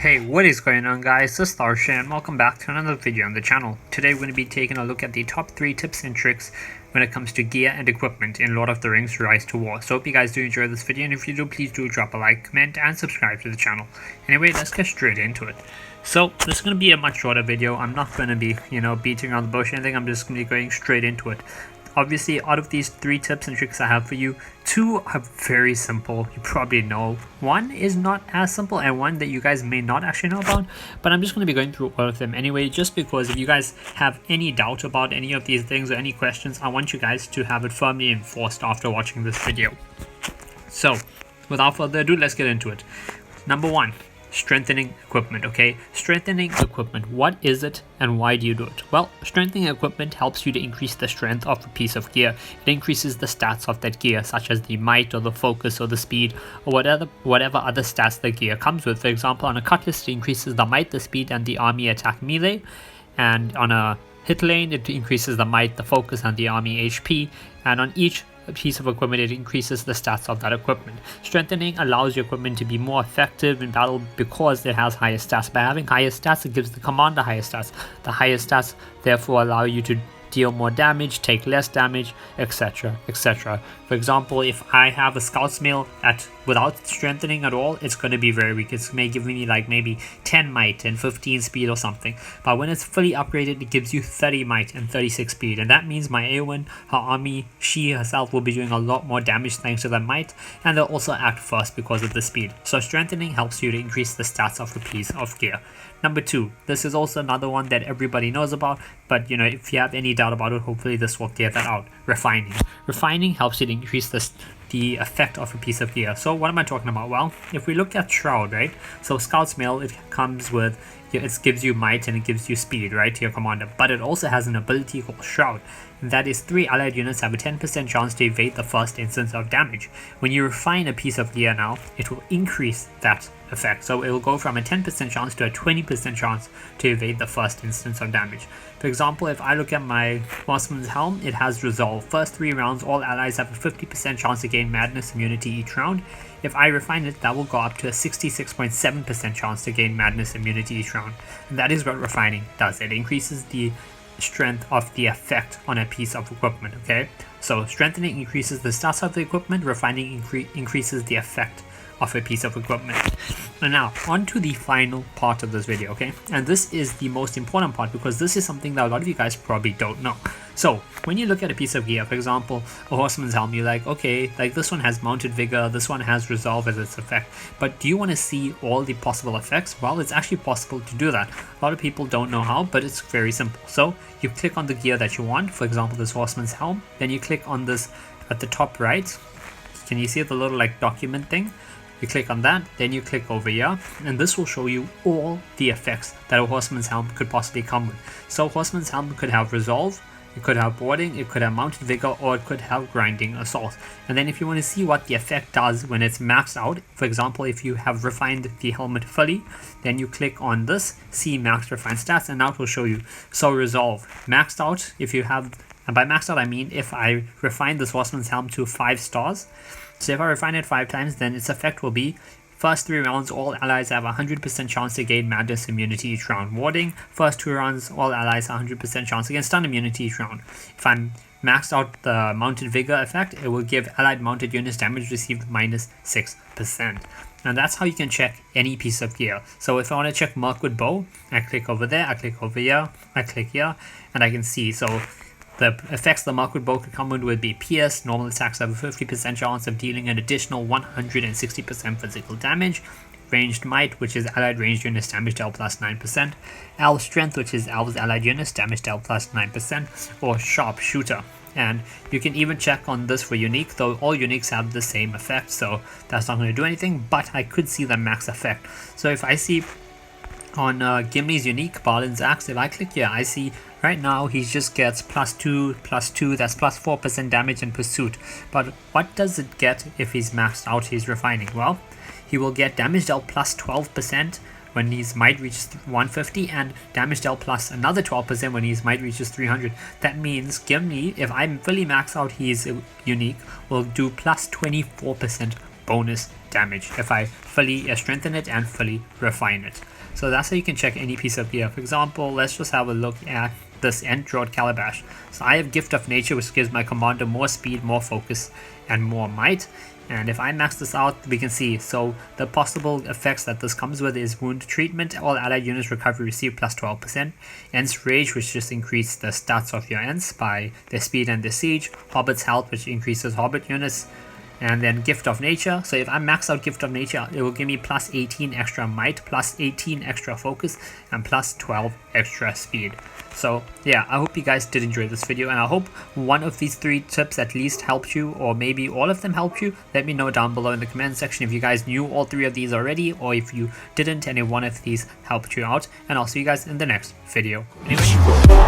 Hey, what is going on guys, this is Tharshey and welcome back to another video on the channel. Today we're going to be taking a look at the top 3 tips and tricks when it comes to gear and equipment in Lord of the Rings Rise to War. So hope you guys do enjoy this video, and if you do, please do drop a like, comment and subscribe to the channel. Anyway, let's get straight into it. So this is going to be a much shorter video. I'm not going to be, beating around the bush or anything. I'm just going to be going straight into it. Obviously, out of these 3 tips and tricks I have for you, 2 are very simple. You probably know. 1 is not as simple, and 1 that you guys may not actually know about. But I'm just going to be going through all of them anyway, just because if you guys have any doubt about any of these things or any questions, I want you guys to have it firmly enforced after watching this video. So, without further ado, let's get into it. Number 1. Strengthening equipment. Okay, strengthening equipment, what is it and why do you do it? Well, strengthening equipment helps you to increase the strength of a piece of gear. It increases the stats of that gear, such as the might or the focus or the speed or whatever other stats the gear comes with. For example, on a cutlass it increases the might, the speed and the army attack melee, and on a hit lane it increases the might, the focus and the army HP, and on each piece of equipment it increases the stats of that equipment. Strengthening allows your equipment to be more effective in battle because it has higher stats. By having higher stats, it gives the commander higher stats. The higher stats therefore allow you to deal more damage, take less damage, etc, etc. For example, if I have a Scout's Mail without strengthening at all, it's going to be very weak. It's may give me like maybe 10 might and 15 speed or something. But when it's fully upgraded, it gives you 30 might and 36 speed. And that means my Eowyn, her army, she herself will be doing a lot more damage thanks to that might. And they'll also act first because of the speed. So strengthening helps you to increase the stats of a piece of gear. Number 2, this is also another one that everybody knows about, but if you have any doubt about it, hopefully this will clear that out. Refining. Refining helps you to increase the effect of a piece of gear. So what am I talking about? Well, if we look at Shroud, right? So Scout's Mail, it comes with, it gives you might and it gives you speed, right, to your commander, but it also has an ability called Shroud. That is 3 allied units have a 10% chance to evade the first instance of damage. When you refine a piece of gear now, it will increase that effect. So it will go from a 10% chance to a 20% chance to evade the first instance of damage. For example, if I look at my Horseman's Helm, it has Resolve. First 3 rounds, all allies have a 50% chance to gain Madness immunity each round. If I refine it, that will go up to a 66.7% chance to gain Madness immunity each round. And that is what refining does. It increases the strength of the effect on a piece of equipment. Okay, so strengthening increases the stats of the equipment, refining increases the effect of a piece of equipment. And now on to the final part of this video, okay, and this is the most important part because this is something that a lot of you guys probably don't know. So when you look at a piece of gear, for example a Horseman's Helm, you're like, okay, like this one has Mounted Vigor, this one has Resolve as its effect, but do you want to see all the possible effects? Well, it's actually possible to do that. A lot of people don't know how, but it's very simple. So you click on the gear that you want, for example this Horseman's Helm, then you click on this at the top right. Can you see the little like document thing? You click on that, then you click over here, and this will show you all the effects that a Horseman's Helm could possibly come with. So Horseman's Helm could have Resolve, it could have Boarding, it could have Mounted Vigor, or it could have Grinding Assault. And then if you want to see what the effect does when it's maxed out, for example if you have refined the helmet fully, then you click on this, see Max Refined Stats, and now it will show you. So Resolve, maxed out, if you have, and by maxed out I mean if I refine this Horseman's Helm to 5 stars, so if I refine it 5 times, then its effect will be first 3 rounds, all allies have a 100% chance to gain Madness immunity each round. Warding, first 2 rounds, all allies have 100% chance to gain stun immunity each round. If I'm maxed out the Mounted Vigor effect, it will give allied mounted units damage received minus 6%. And that's how you can check any piece of gear. So if I want to check Mirkwood Bow, I click over there, I click over here, I click here, and I can see. So the effects the Mirkwood Bow could come with would be Pierce, normal attacks have a 50% chance of dealing an additional 160% physical damage, Ranged Might, which is allied ranged units damage dealt plus 9%, Elf Strength, which is Elves allied units damage dealt plus 9%, or Sharp Shooter. And you can even check on this for unique, though all uniques have the same effect, so that's not going to do anything, but I could see the max effect. So if I see on Gimli's unique, Balin's Axe, if I click here, I see right now he just gets +2, +2, that's +4% damage in pursuit. But what does it get if he's maxed out his refining? Well, he will get damage dealt +12% when his might reaches 150, and damage dealt plus another 12% when his might reaches 300. That means Gimli, if I'm fully maxed out his unique, will do plus 24% bonus damage if I fully strengthen it and fully refine it. So that's how you can check any piece of gear. For example, let's just have a look at this End Drought Calabash. So I have Gift of Nature, which gives my commander more speed, more focus, and more might. And if I max this out, we can see, so the possible effects that this comes with is Wound Treatment, all allied units recovery receive plus 12%, Ent's Rage, which just increases the stats of your Ents by their speed and their siege, Hobbit's Health, which increases Hobbit units, and then Gift of Nature. So if I max out Gift of Nature, it will give me plus 18 extra might, plus 18 extra focus, and plus 12 extra speed. So yeah, I hope you guys did enjoy this video, and I hope one of these 3 tips at least helped you, or maybe all of them helped you. Let me know down below in the comment section if you guys knew all 3 of these already, or if you didn't and if one of these helped you out, and I'll see you guys in the next video. Anyway.